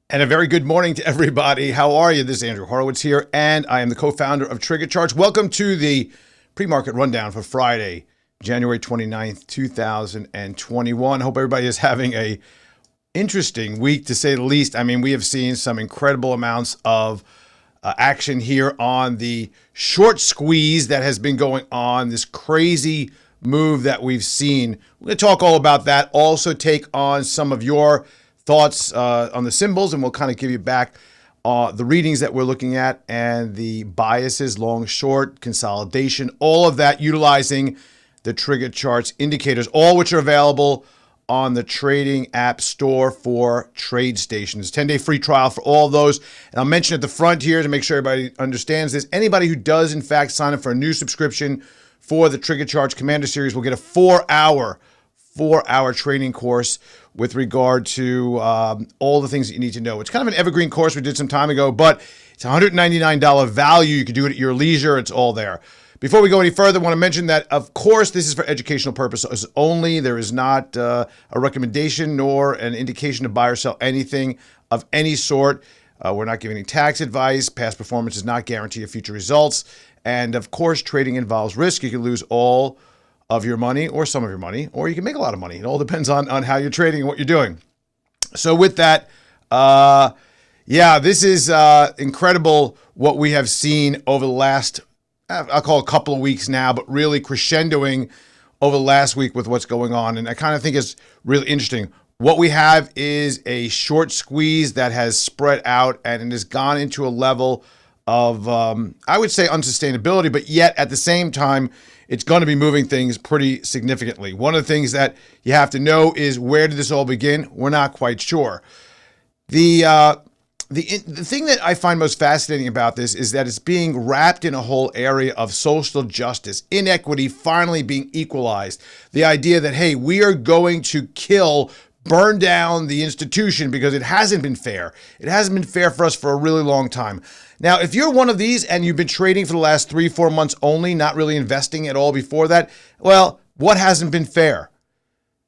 And a very good morning to everybody. How are you? This is Andrew Horowitz here, and I am the co-founder of TriggerCharts. Welcome to the pre-market rundown for Friday, January 29th, 2021. Hope everybody is having a interesting week, to say the least. I mean, we have seen some incredible amounts of action here on the short squeeze that has been going on, this crazy move that we've seen. We're going to talk all about that, also take on some of your thoughts on the symbols, and we'll kind of give you back the readings that we're looking at and the biases, long, short, consolidation, all of that utilizing the TriggerCharts indicators, all which are available on the trading app store for trade stations. 10-day free trial for all of those. And I'll mention at the front here to make sure everybody understands this. Anybody who does, in fact, sign up for a new subscription for the TriggerCharts Commander Series will get a 4-hour training course with regard to all the things that you need to know. It's kind of an evergreen course we did some time ago, but it's $199 value. You can do it at your leisure. It's all there. Before we go any further, I want to mention that, of course, this is for educational purposes only. There is not a recommendation nor an indication to buy or sell anything of any sort. We're not giving any tax advice. Past performance does not guarantee your future results. And, of course, trading involves risk. You can lose all of your money or some of your money, or you can make a lot of money. It all depends on how you're trading and what you're doing. So with that, this is incredible what we have seen over the last, I'll call it a couple of weeks now, but really crescendoing over the last week with what's going on. And I kind of think it's really interesting. What we have is a short squeeze that has spread out and it has gone into a level of, I would say, unsustainability, but yet at the same time, it's going to be moving things pretty significantly. One of the things that you have to know is, where did this all begin? We're not quite sure. The thing that I find most fascinating about this is that it's being wrapped in a whole area of social justice, inequity finally being equalized. The idea that, hey, we are going to burn down the institution because it hasn't been fair. It hasn't been fair for us for a really long time. Now, if you're one of these and you've been trading for the last 3-4 months only, not really investing at all before that, well, what hasn't been fair?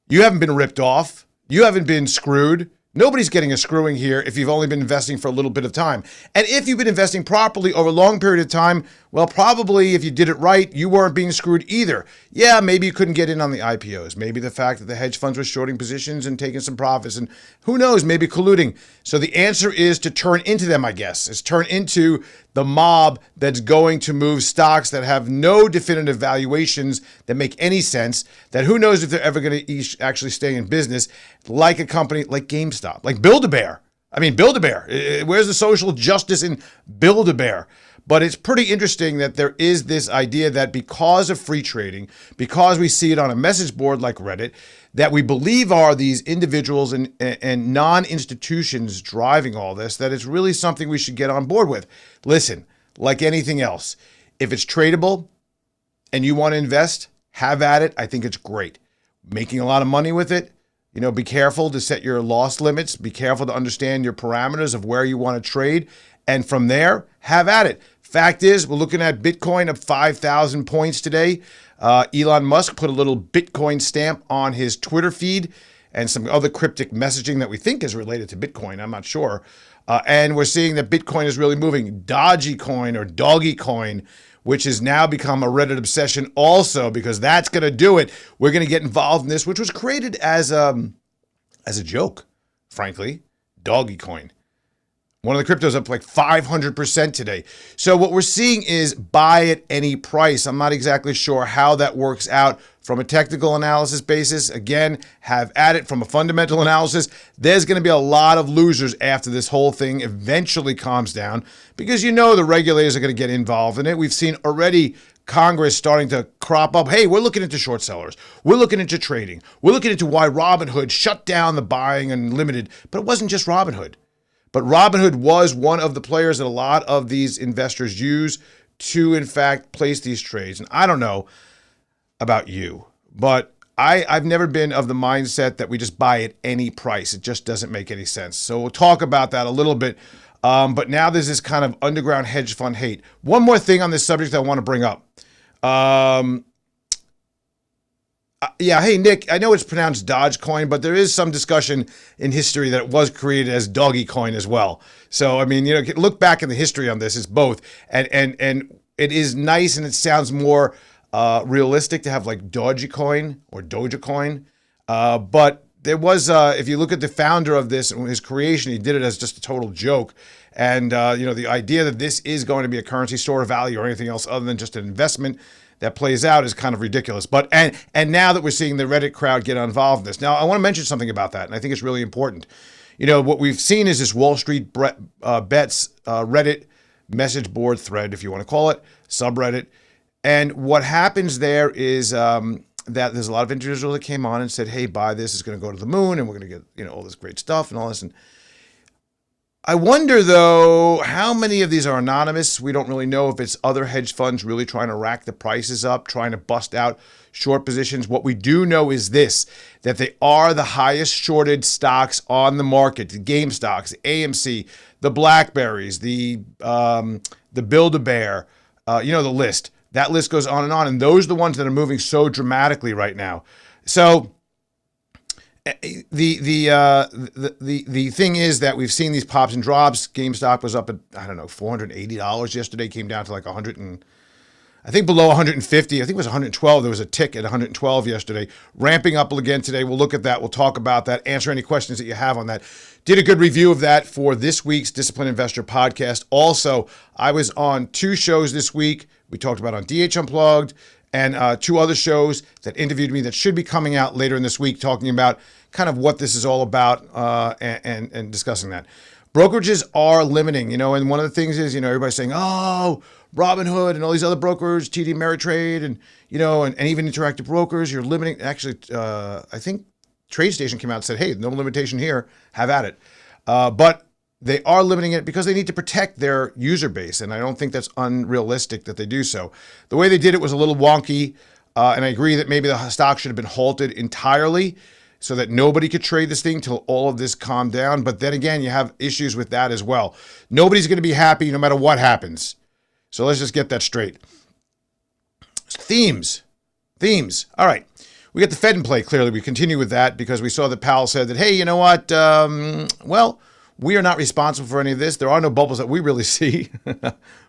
You haven't been ripped off. You haven't been screwed. Nobody's getting a screwing here if you've only been investing for a little bit of time. And if you've been investing properly over a long period of time, well, probably if you did it right, you weren't being screwed either. Yeah, maybe you couldn't get in on the IPOs. Maybe the fact that the hedge funds were shorting positions and taking some profits, and who knows, maybe colluding. So the answer is to turn into them, I guess. It's turn into the mob that's going to move stocks that have no definitive valuations that make any sense, that who knows if they're ever going to actually stay in business, like a company like GameStop, like Build-A-Bear. I mean, Build-A-Bear. Where's the social justice in Build-A-Bear? But it's pretty interesting that there is this idea that because of free trading, because we see it on a message board like Reddit, that we believe are these individuals and non-institutions driving all this, that it's really something we should get on board with. Listen, like anything else, if it's tradable and you want to invest, have at it. I think it's great. Making a lot of money with it, be careful to set your loss limits. Be careful to understand your parameters of where you want to trade. And from there, have at it. Fact is, we're looking at Bitcoin up 5,000 points today. Elon Musk put a little Bitcoin stamp on his Twitter feed and some other cryptic messaging that we think is related to Bitcoin. I'm not sure. And we're seeing that Bitcoin is really moving. Dodgy coin or doggy coin, which has now become a Reddit obsession also, because that's going to do it. We're going to get involved in this, which was created as a joke, frankly. Doggy coin. One of the cryptos up like 500% today. So what we're seeing is buy at any price. I'm not exactly sure how that works out from a technical analysis basis. Again, have at it from a fundamental analysis. There's going to be a lot of losers after this whole thing eventually calms down, because the regulators are going to get involved in it. We've seen already Congress starting to crop up. Hey, we're looking into short sellers. We're looking into trading. We're looking into why Robinhood shut down the buying unlimited. But it wasn't just Robinhood. But Robinhood was one of the players that a lot of these investors use to, in fact, place these trades. And I don't know about you, but I've never been of the mindset that we just buy at any price. It just doesn't make any sense. So we'll talk about that a little bit. But now there's this kind of underground hedge fund hate. One more thing on this subject I want to bring up. Yeah, hey Nick, I know it's pronounced Dogecoin, but there is some discussion in history that it was created as Doggy Coin as well. So I mean, look back in the history on this. It's both, and it is nice, and it sounds more realistic to have like Dogecoin or Dogecoin. But there was, if you look at the founder of this and his creation, he did it as just a total joke. And the idea that this is going to be a currency store of value or anything else other than just an investment that plays out is kind of ridiculous. But and now that we're seeing the Reddit crowd get involved in this, now I want to mention something about that, and I think it's really important. What we've seen is this Wall Street Bets Reddit message board thread, if you want to call it, subreddit. And what happens there is that there's a lot of individuals that came on and said, hey, buy this, it's going to go to the moon, and we're going to get all this great stuff and all this. And I wonder, though, how many of these are anonymous. We don't really know if it's other hedge funds really trying to rack the prices up, trying to bust out short positions. What we do know is this, that they are the highest shorted stocks on the market, the game stocks, the AMC, the Blackberries, the Build-A-Bear, the list. That list goes on, and those are the ones that are moving so dramatically right now. So the thing is that we've seen these pops and drops. GameStop was up at, I don't know, $480 yesterday, came down to like 100 and I think below 150. I think it was 112. There was a tick at 112 yesterday, ramping up again today. We'll look at that. We'll talk about that, answer any questions that you have on that. Did a good review of that for this week's Disciplined Investor podcast. Also, I was on 2 shows this week. We talked about on DH Unplugged and 2 other shows that interviewed me that should be coming out later in this week, talking about kind of what this is all about and discussing that. Brokerages are limiting, and one of the things is, everybody's saying, oh, Robinhood and all these other brokers, TD Ameritrade and even Interactive Brokers, you're limiting. Actually, I think TradeStation came out and said, hey, no limitation here, have at it. But they are limiting it because they need to protect their user base, and I don't think that's unrealistic that they do so. The way they did it was a little wonky, and I agree that maybe the stock should have been halted entirely so that nobody could trade this thing till all of this calmed down. But then again, you have issues with that as well. Nobody's going to be happy no matter what happens. So let's just get that straight. Themes. All right. We got the Fed in play, clearly. We continue with that because we saw that Powell said that, hey, you know what? We are not responsible for any of this. There are no bubbles that we really see,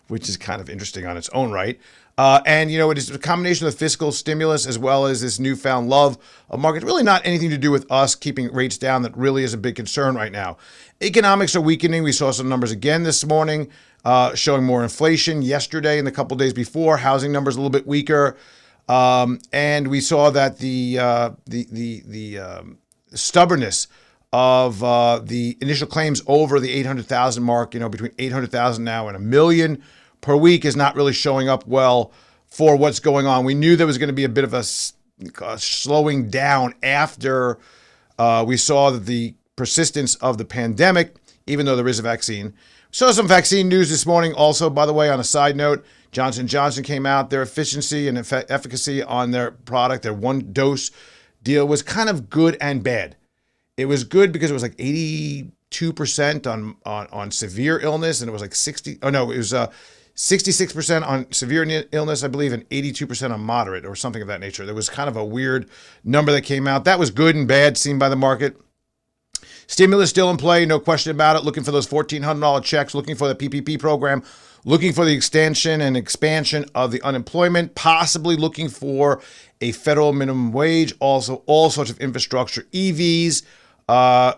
which is kind of interesting on its own right. It is a combination of the fiscal stimulus as well as this newfound love of markets. Really not anything to do with us keeping rates down. That really is a big concern right now. Economics are weakening. We saw some numbers again this morning showing more inflation yesterday and the couple days before. Housing numbers a little bit weaker. And we saw that the stubbornness of the initial claims over the 800,000 mark, between 800,000 now and 1 million per week is not really showing up well for what's going on. We knew there was going to be a bit of a slowing down after we saw that the persistence of the pandemic, even though there is a vaccine. Saw some vaccine news this morning also, by the way, on a side note. Johnson & Johnson came out. Their efficiency and efficacy on their product, their 1-dose deal, was kind of good and bad. It was good because it was like 82% on severe illness, and it was like 66% on severe illness, I believe, and 82% on moderate or something of that nature. There was kind of a weird number that came out. That was good and bad seen by the market. Stimulus still in play, no question about it. Looking for those $1,400 checks, looking for the PPP program, looking for the extension and expansion of the unemployment, possibly looking for a federal minimum wage, also all sorts of infrastructure, EVs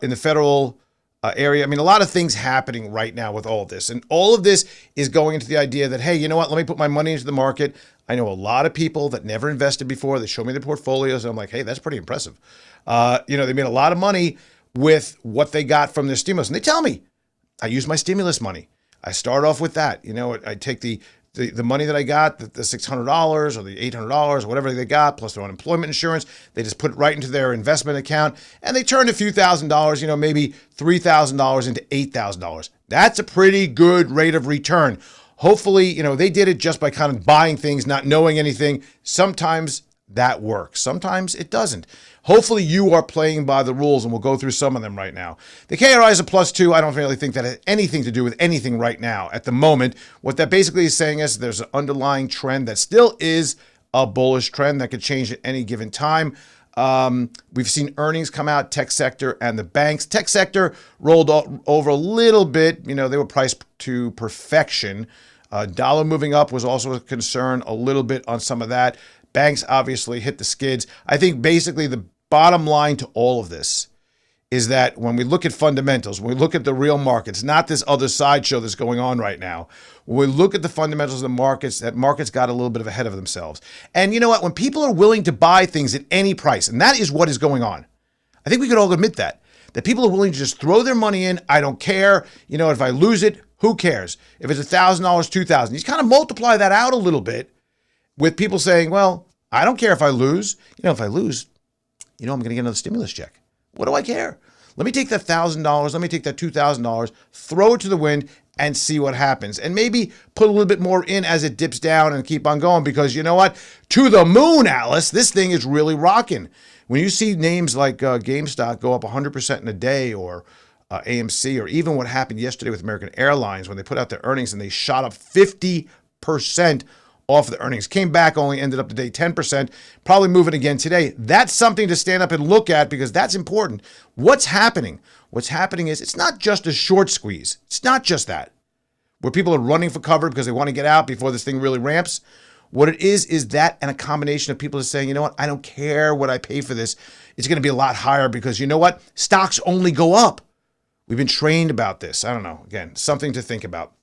in the federal area. I mean, a lot of things happening right now with all of this. And all of this is going into the idea that, hey, you know what? Let me put my money into the market. I know a lot of people that never invested before. They show me their portfolios. And I'm like, hey, that's pretty impressive. They made a lot of money with what they got from their stimulus. And they tell me, I use my stimulus money. I start off with that. I take the money that I got, the $600 or the $800 or whatever they got, plus their unemployment insurance. They just put it right into their investment account, and they turn a few $1,000s, maybe $3,000 into $8,000. That's a pretty good rate of return. Hopefully, they did it just by kind of buying things, not knowing anything. Sometimes that works. Sometimes it doesn't. Hopefully you are playing by the rules, and we'll go through some of them right now. The KRI is a +2. I don't really think that has anything to do with anything right now at the moment. What that basically is saying is there's an underlying trend that still is a bullish trend that could change at any given time. We've seen earnings come out, tech sector and the banks. Tech sector rolled over a little bit. You know, they were priced to perfection. Dollar moving up was also a concern a little bit on some of that. Banks obviously hit the skids. I think basically the bottom line to all of this is that when we look at fundamentals, when we look at the real markets, not this other sideshow that's going on right now, when we look at the fundamentals of the markets, that markets got a little bit ahead of themselves. And you know what? When people are willing to buy things at any price, and that is what is going on, I think we could all admit that people are willing to just throw their money in. I don't care. You know, if I lose it, who cares? If it's $1,000, $2,000, you kind of multiply that out a little bit with people saying, well, I don't care if I lose. You know, if I lose, you know, I'm going to get another stimulus check. What do I care? Let me take that $1,000. Let me take that $2,000, throw it to the wind and see what happens. And maybe put a little bit more in as it dips down and keep on going because you know what? To the moon, Alice, this thing is really rocking. When you see names like GameStop go up 100% in a day or AMC or even what happened yesterday with American Airlines when they put out their earnings and they shot up 50% off the earnings. Came back, only ended up today 10%, probably moving again today. That's something to stand up and look at because that's important. What's happening? What's happening is it's not just a short squeeze. It's not just that, where people are running for cover because they want to get out before this thing really ramps. What it is that and a combination of people are saying, you know what, I don't care what I pay for this. It's going to be a lot higher because you know what? Stocks only go up. We've been trained about this. I don't know. Again, something to think about.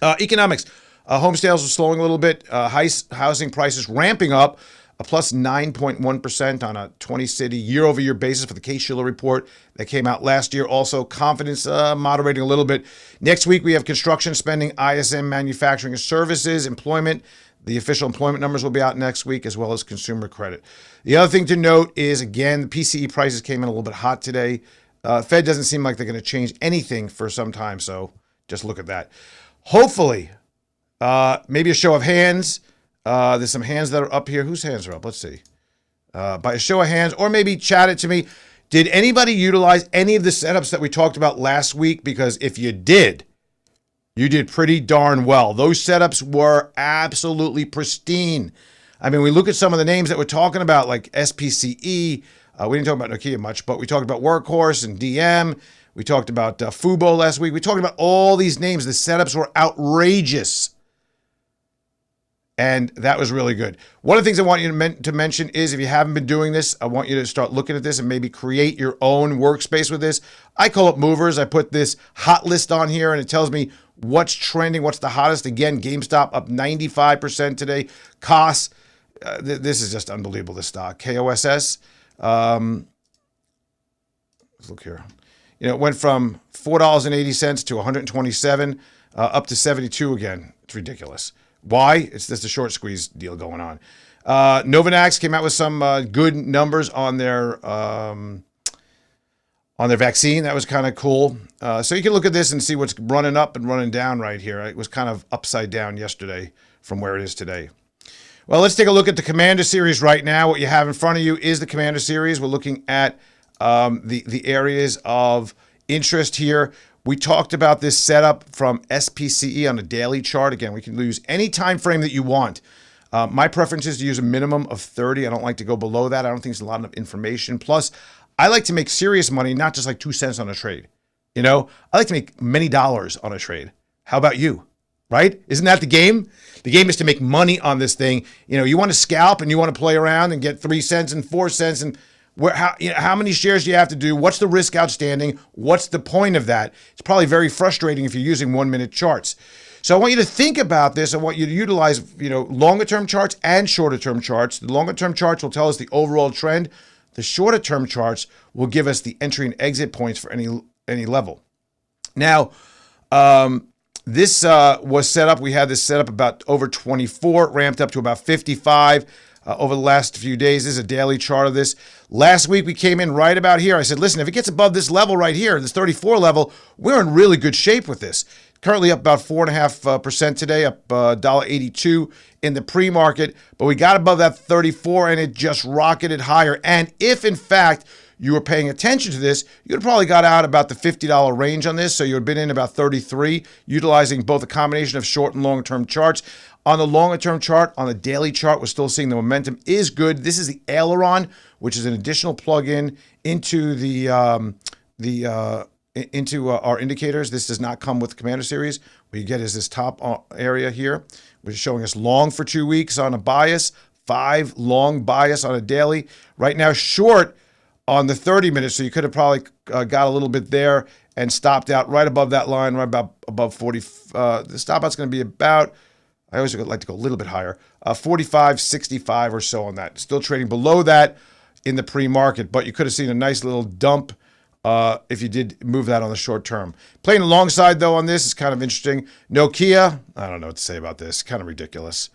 Economics. Home sales are slowing a little bit. Housing prices ramping up, a plus 9.1% on a 20-city year-over-year basis for the Case-Shiller report that came out last year. Also, confidence moderating a little bit. Next week, we have construction spending, ISM, manufacturing and services, employment. The official employment numbers will be out next week, as well as consumer credit. The other thing to note is, again, the PCE prices came in a little bit hot today. Fed doesn't seem like they're going to change anything for some time, so just look at that. Hopefully, maybe a show of hands. There's some hands that are up here. Whose hands are up? Let's see. By a show of hands, or maybe chat it to me. Did anybody utilize any of the setups that we talked about last week? Because if you did, you did pretty darn well. Those setups were absolutely pristine. I mean, we look at some of the names that we're talking about, like SPCE. We didn't talk about Nokia much, but we talked about Workhorse and DM. We talked about FUBO last week. We talked about all these names. The setups were outrageous. And that was really good. One of the things I want you to mention is if you haven't been doing this, I want you to start looking at this and maybe create your own workspace with this. I call it movers. I put this hot list on here and it tells me what's trending, what's the hottest. Again, GameStop up 95% today. COS, this is just unbelievable, this stock. KOSS, let's look here. You know, it went from $4.80 to 127, up to 72 again. It's ridiculous. Why? It's just a short squeeze deal going on. Novanax came out with some good numbers on their vaccine. That was kind of cool. So you can look at this and see what's running up and running down right here. It was kind of upside down yesterday from where it is today. Well, let's take a look at the Commander Series right now. What you have in front of you is the Commander Series. We're looking at the areas of interest here. We talked about this setup from SPCE on a daily chart. Again, we can use any time frame that you want. My preference is to use a minimum of 30. I don't like to go below that. I don't think it's a lot of information. Plus, I like to make serious money, not just like 2 cents on a trade. You know, I like to make many dollars on a trade. How about you? Right? Isn't that the game? The game is to make money on this thing. You know, you want to scalp and you want to play around and get 3 cents and 4 cents and how many shares do you have to do? What's the risk outstanding? What's the point of that? It's probably very frustrating if you're using 1-minute charts. So I want you to think about this. I want you to utilize, you know, longer term charts and shorter term charts. The longer term charts will tell us the overall trend. The shorter term charts will give us the entry and exit points for any level. Now, this was set up. We had this set up about over 24, ramped up to about 55. Over the last few days. This is a daily chart of this. Last week, we came in right about here. I said, listen, if it gets above this level right here, this 34 level, we're in really good shape with this. currently up about 4.5% today, up $1.82 in the pre-market. But we got above that 34 and it just rocketed higher. And if in fact you were paying attention to this, you would have probably got out about the $50 range on this. So you would have been in about 33, utilizing both a combination of short and long-term charts. On the longer-term chart, on the daily chart, we're still seeing the momentum is good. This is the aileron, which is an additional plug-in into into our indicators. This does not come with the Commander Series. What you get is this top area here, which is showing us long for 2 weeks on a bias, 5 long bias on a daily. Right now, short on the 30 minutes, so you could have probably got a little bit there and stopped out right above that line, right about above 40. The stop out's going to be about, I always like to go a little bit higher, 45.65 or so on that. Still trading below that in the pre-market, but you could have seen a nice little dump if you did move that on the short term. Playing alongside, though, on this is kind of interesting. Nokia, I don't know what to say about this. Kind of ridiculous.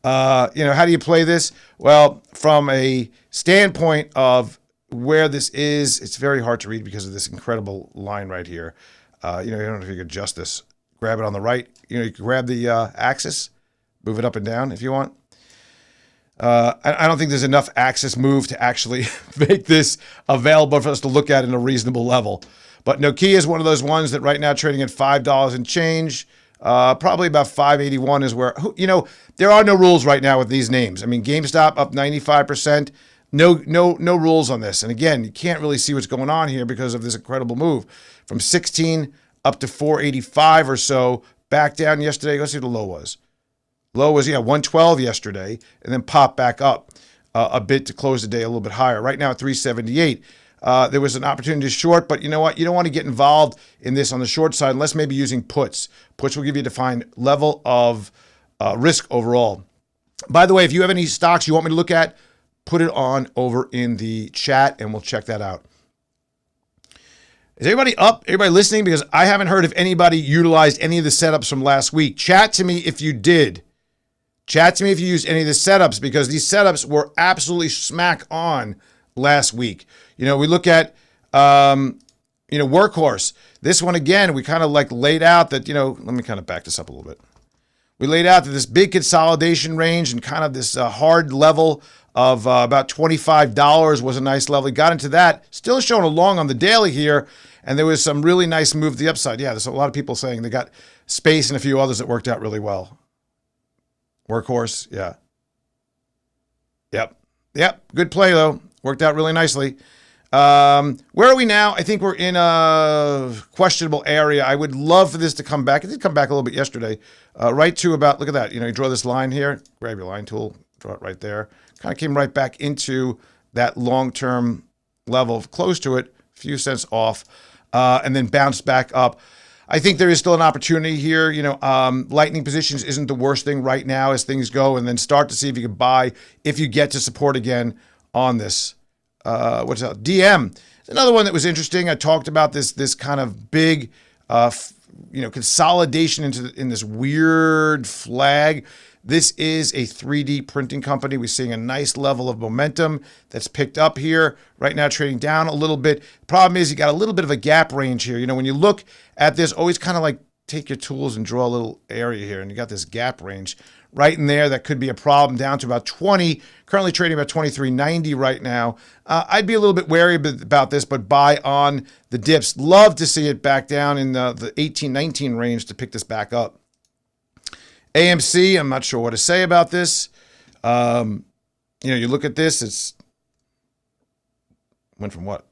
How do you play this? Well, from a standpoint of where this is, it's very hard to read because of this incredible line right here. I don't know if you could adjust this. Grab it on the right. You can grab the axis, move it up and down if you want. I don't think there's enough axis move to actually make this available for us to look at in a reasonable level. But Nokia is one of those ones that right now trading at $5 and change. Probably about 581 is where, there are no rules right now with these names. I mean, GameStop up 95%. No rules on this. And again, you can't really see what's going on here because of this incredible move from 16 up to 485 or so, back down yesterday. Let's see what the low was. Low was, 112 yesterday, and then popped back up a bit to close the day a little bit higher. Right now at 378. There was an opportunity to short, but you know what? You don't want to get involved in this on the short side unless maybe using puts. Puts will give you a defined level of risk overall. By the way, if you have any stocks you want me to look at, put it on over in the chat, and we'll check that out. Is everybody up? Everybody listening? Because I haven't heard if anybody utilized any of the setups from last week. Chat to me if you did. Chat to me if you used any of the setups, because these setups were absolutely smack on last week. We look at, Workhorse. This one, again, we kind of laid out that, let me kind of back this up a little bit. We laid out that this big consolidation range and kind of this hard level of about $25 was a nice level. We got into that, still showing a long on the daily here, and there was some really nice move to the upside. Yeah, there's a lot of people saying they got Space and a few others that worked out really well. Workhorse, yeah. Yep, good play, though. Worked out really nicely. Where are we now? I think we're in a questionable area. I would love for this to come back. It did come back a little bit yesterday. Right to about, look at that. You draw this line here. Grab your line tool. Draw it right there. Kind of came right back into that long-term level, close to it, a few cents off, and then bounced back up. I think there is still an opportunity here. Lightning positions isn't the worst thing right now as things go, and then start to see if you can buy if you get to support again on this. What's that? DM. Another one that was interesting. I talked about this kind of big, consolidation in this weird flag. This is a 3D printing company. We're seeing a nice level of momentum that's picked up here. Right now trading down a little bit. Problem is you got a little bit of a gap range here. When you look at this, always kind of take your tools and draw a little area here, and you got this gap range right in there. That could be a problem down to about 20. Currently trading about 23.90 right now. I'd be a little bit wary about this, but buy on the dips. Love to see it back down in the 18, 19 range to pick this back up. AMC, I'm not sure what to say about this. You look at this, it's went from what?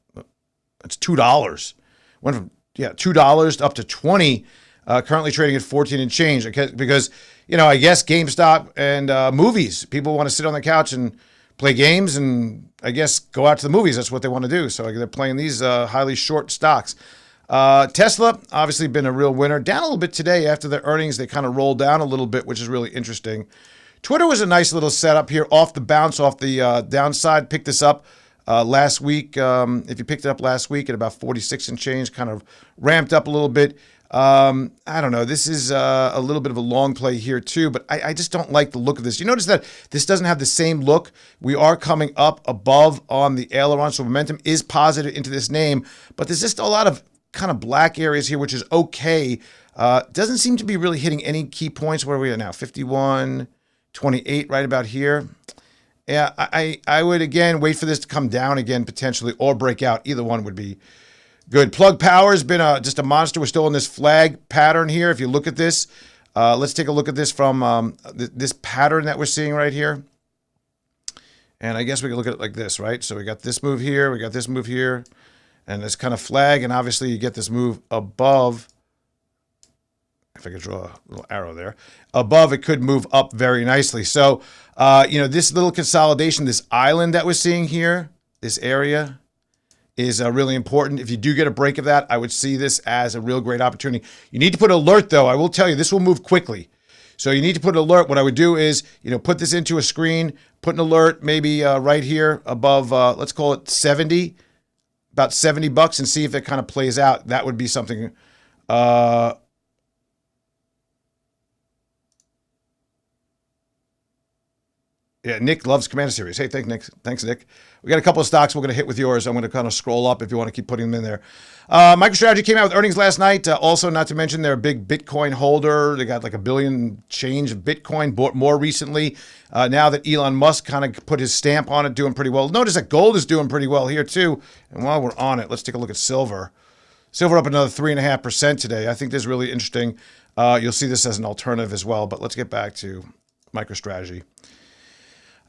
It's $2. Went from $2 up to 20. Currently trading at 14 and change because I guess GameStop and movies. People want to sit on the couch and play games and I guess go out to the movies. That's what they want to do. So they're playing these highly short stocks. Tesla, obviously been a real winner. Down a little bit today after the earnings. They kind of rolled down a little bit, which is really interesting. Twitter was a nice little setup here off the bounce, off the downside. Picked this up last week. If you picked it up last week at about 46 and change, kind of ramped up a little bit. I don't know. This is a little bit of a long play here too, but I just don't like the look of this. You notice that this doesn't have the same look. We are coming up above on the aileron, so momentum is positive into this name, but there's just a lot of kind of black areas here, which is okay. Doesn't seem to be really hitting any key points. Where are we at now? 51.28, right about here. Yeah, I would, again, wait for this to come down again, potentially, or break out. Either one would be good. Plug Power has been just a monster. We're still in this flag pattern here. If you look at this, let's take a look at this from this pattern that we're seeing right here. And I guess we can look at it like this, right? So we got this move here, we got this move here, and this kind of flag, and obviously you get this move above. If I could draw a little arrow there. Above, it could move up very nicely. So, this little consolidation, this island that we're seeing here, this area, is really important. If you do get a break of that, I would see this as a real great opportunity. You need to put an alert, though. I will tell you, this will move quickly. So you need to put an alert. What I would do is, put this into a screen, put an alert maybe right here above, let's call it 70, about $70, and see if it kind of plays out. That would be something. Yeah, Nick loves Commander Series. Hey, thanks, Nick. We got a couple of stocks we're going to hit with yours. I'm going to kind of scroll up if you want to keep putting them in there. MicroStrategy came out with earnings last night. Also, not to mention, they're a big Bitcoin holder. They got like $1 billion change of Bitcoin, bought more recently. Now that Elon Musk kind of put his stamp on it, doing pretty well. Notice that gold is doing pretty well here too. And while we're on it, let's take a look at silver. Silver up another 3.5% today. I think this is really interesting. You'll see this as an alternative as well. But let's get back to MicroStrategy.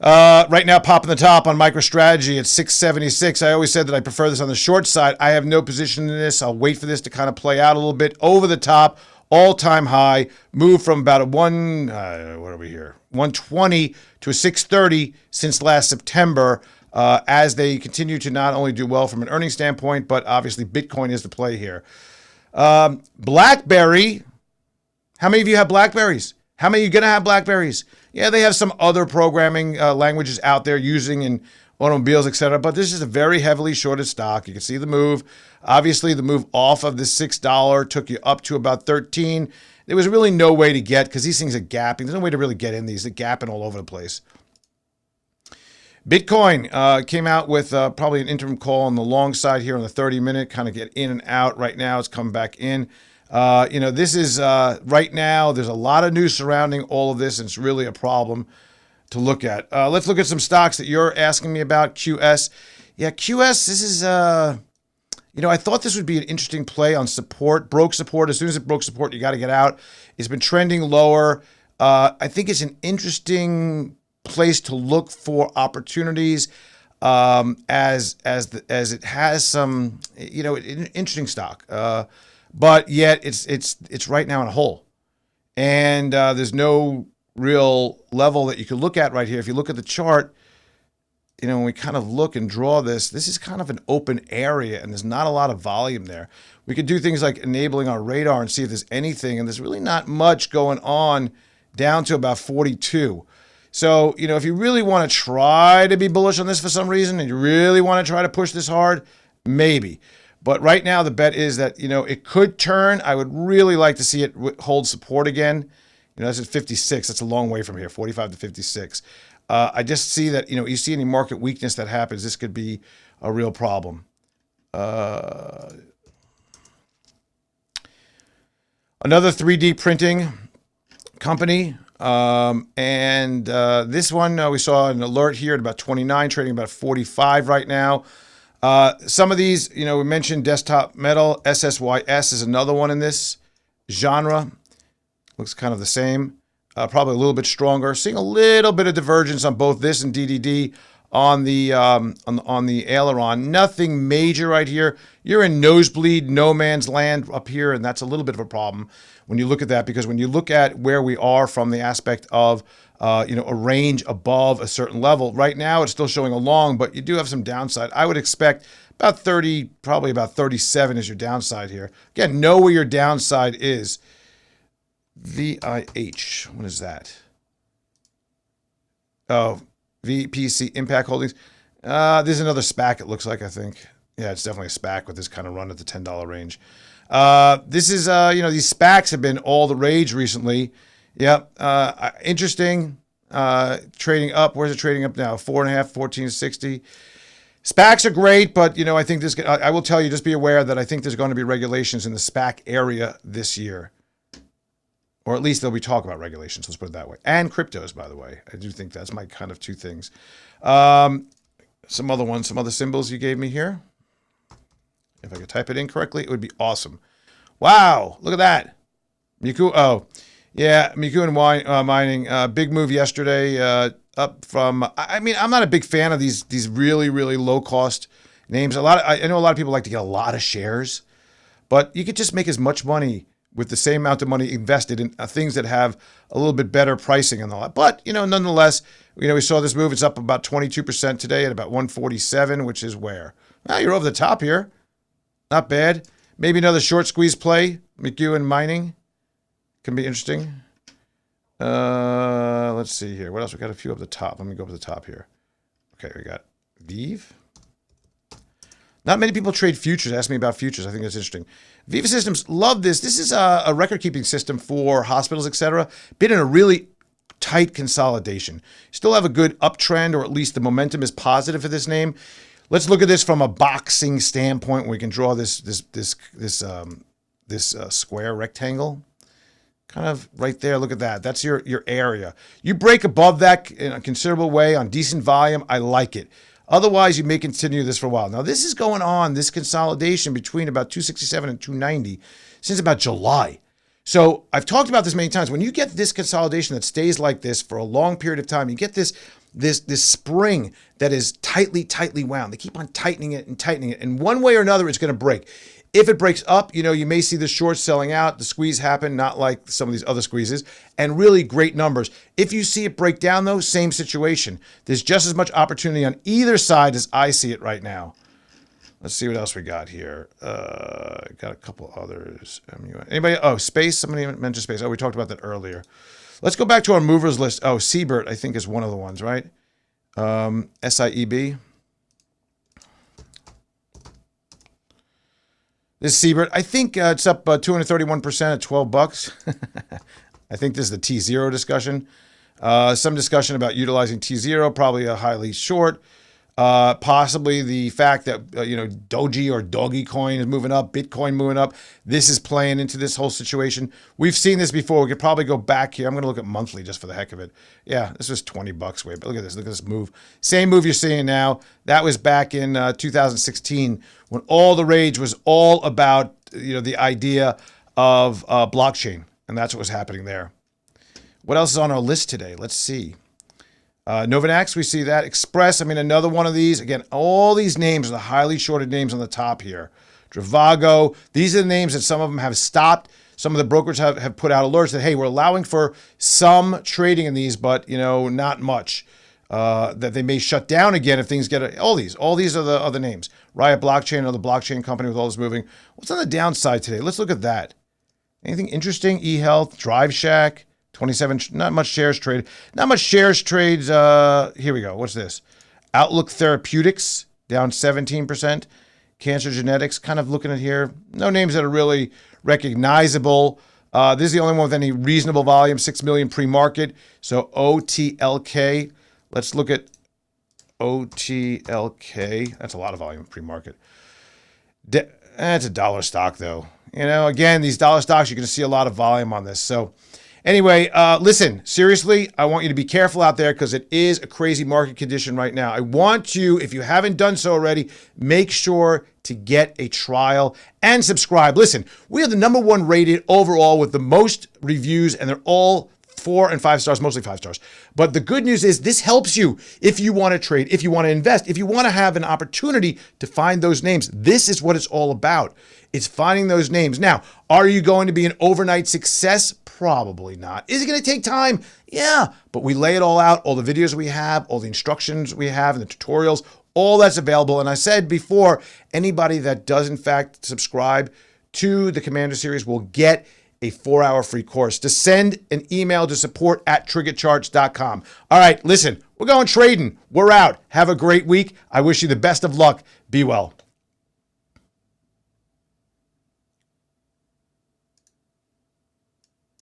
Right now, popping the top on MicroStrategy at 676. I always said that I prefer this on the short side. I have no position in this. I'll wait for this to kind of play out a little bit. Over the top, all-time high. Move from about a 120 to a 630 since last September, as they continue to not only do well from an earnings standpoint, but obviously Bitcoin is the play here. Blackberry. How many of you have Blackberries? How many are you going to have Blackberries? Yeah, they have some other programming languages out there using in automobiles, etc. But this is a very heavily shorted stock. You can see the move. Obviously, the move off of the $6 took you up to about 13. There was really no way to get, because these things are gapping. There's no way to really get in these. They're gapping all over the place. Bitcoin came out with probably an interim call on the long side here on the 30-minute, kind of get in and out. Right now, it's come back in. This is right now, there's a lot of news surrounding all of this, and it's really a problem to look at. Let's look at some stocks that you're asking me about. QS. Yeah, QS, this is, I thought this would be an interesting play on support. Broke support. As soon as it broke support, you got to get out. It's been trending lower. I think it's an interesting place to look for opportunities as it has some, an interesting stock. But yet it's right now in a hole, and there's no real level that you could look at right here. If you look at the chart, when we kind of look and draw this is kind of an open area, and there's not a lot of volume there. We could do things like enabling our radar and see if there's anything, and there's really not much going on down to about 42. So, if you really want to try to be bullish on this for some reason, and you really want to try to push this hard, maybe. But right now, the bet is that, it could turn. I would really like to see it hold support again. That's at 56. That's a long way from here, 45 to 56. I just see that, you see any market weakness that happens, this could be a real problem. Another 3D printing company. This one, we saw an alert here at about 29, trading about 45 right now. Some of these, we mentioned Desktop Metal. SSYS is another one in this genre. Looks kind of the same. Probably a little bit stronger. Seeing a little bit of divergence on both this and DDD on the aileron. Nothing major right here. You're in nosebleed, no man's land up here, and that's a little bit of a problem when you look at that, because when you look at where we are from the aspect of a range above a certain level. Right now, it's still showing a long, but you do have some downside. I would expect about 30, probably about 37 is your downside here. Again, know where your downside is. VIH, what is that? Oh, VPC Impact Holdings. There's another SPAC, it looks like, I think. Yeah, it's definitely a SPAC with this kind of run at the $10 range. This is, these SPACs have been all the rage recently. Yep. Interesting. Trading up. Where's it trading up now? 4.5, 14.60. SPACs are great, but I think I will tell you, just be aware that I think there's going to be regulations in the SPAC area this year. Or at least there'll be talk about regulations, let's put it that way. And cryptos, by the way. I do think that's my kind of two things. Some other ones, some other symbols you gave me here. If I could type it in correctly, it would be awesome. Wow, look at that. Miku, oh, yeah, Miku and mining. Big move yesterday, up from, I mean, I'm not a big fan of these really, really low-cost names. I know a lot of people like to get a lot of shares, but you could just make as much money with the same amount of money invested in things that have a little bit better pricing and all that. But, nonetheless, we saw this move. It's up about 22% today at about 147, which is where? Well, you're over the top here. Not bad. Maybe another short squeeze play. McEwen mining. Can be interesting. Let's see here. What else? We got a few up the top. Let me go up the top here. Okay, we got Vive. Not many people trade futures. Ask me about futures. I think that's interesting. Viva Systems, love this. This is a record-keeping system for hospitals, etc. Been in a really tight consolidation. Still have a good uptrend, or at least the momentum is positive for this name. Let's look at this from a boxing standpoint. We can draw this square rectangle, kind of right there. Look at that. That's your area. You break above that in a considerable way on decent volume. I like it. Otherwise, you may continue this for a while. Now, this is going on, this consolidation between about 267 and 290 since about July. So I've talked about this many times. When you get this consolidation that stays like this for a long period of time, you get this spring that is tightly wound. They keep on tightening it. And one way or another, it's going to break. If it breaks up, you may see the shorts selling out, the squeeze happen, not like some of these other squeezes, and really great numbers. If you see it break down, though, same situation. There's just as much opportunity on either side as I see it right now. Let's see what else we got here. Got a couple others. Anybody? Oh, space. Somebody mentioned space. Oh, we talked about that earlier. Let's go back to our movers list. Oh, Siebert, I think, is one of the ones, right? SIEB. This is Siebert. I think it's up 231% at 12 bucks. I think this is the T0 discussion. Some discussion about utilizing T0, probably a highly short. Possibly the fact that, Doji or Doggy coin is moving up, Bitcoin moving up. This is playing into this whole situation. We've seen this before. We could probably go back here. I'm going to look at monthly just for the heck of it. Yeah, this was 20 bucks away, but look at this. Look at this move. Same move you're seeing now. That was back in 2016 when all the rage was all about, the idea of blockchain. And that's what was happening there. What else is on our list today? Let's see. Novanax, we see that. Express, another one of these. Again, all these names are the highly shorted names on the top here. Travago, these are the names that some of them have stopped. Some of the brokers have put out alerts that, hey, we're allowing for some trading in these, but, not much. That they may shut down again if things get... All these are the other names. Riot Blockchain, another blockchain company with all this moving. What's on the downside today? Let's look at that. Anything interesting? eHealth, Drive Shack... 27, not much shares traded. Not much shares trades. Here we go. What's this? Outlook Therapeutics, down 17%. Cancer Genetics, kind of looking at here. No names that are really recognizable. This is the only one with any reasonable volume, 6 million pre-market. So OTLK. Let's look at OTLK. That's a lot of volume pre-market. It's a dollar stock, though. Again, these dollar stocks, you're going to see a lot of volume on this. So anyway, listen, seriously, I want you to be careful out there because it is a crazy market condition right now. I want you, if you haven't done so already, make sure to get a trial and subscribe. Listen, we are the #1 rated overall with the most reviews, and they're all 4 and 5 stars, mostly 5 stars. But the good news is this helps you if you want to trade, if you want to invest, if you want to have an opportunity to find those names. This is what it's all about. It's finding those names. Now, are you going to be an overnight success? Probably not. Is it going to take time? Yeah, but we lay it all out, all the videos we have, all the instructions we have, and the tutorials, all that's available. And I said before, anybody that does in fact subscribe to the Commander Series will get a 4-hour free course. To send an email to support@TriggerCharts.com. All right, listen, we're going trading. We're out. Have a great week. I wish you the best of luck. Be well.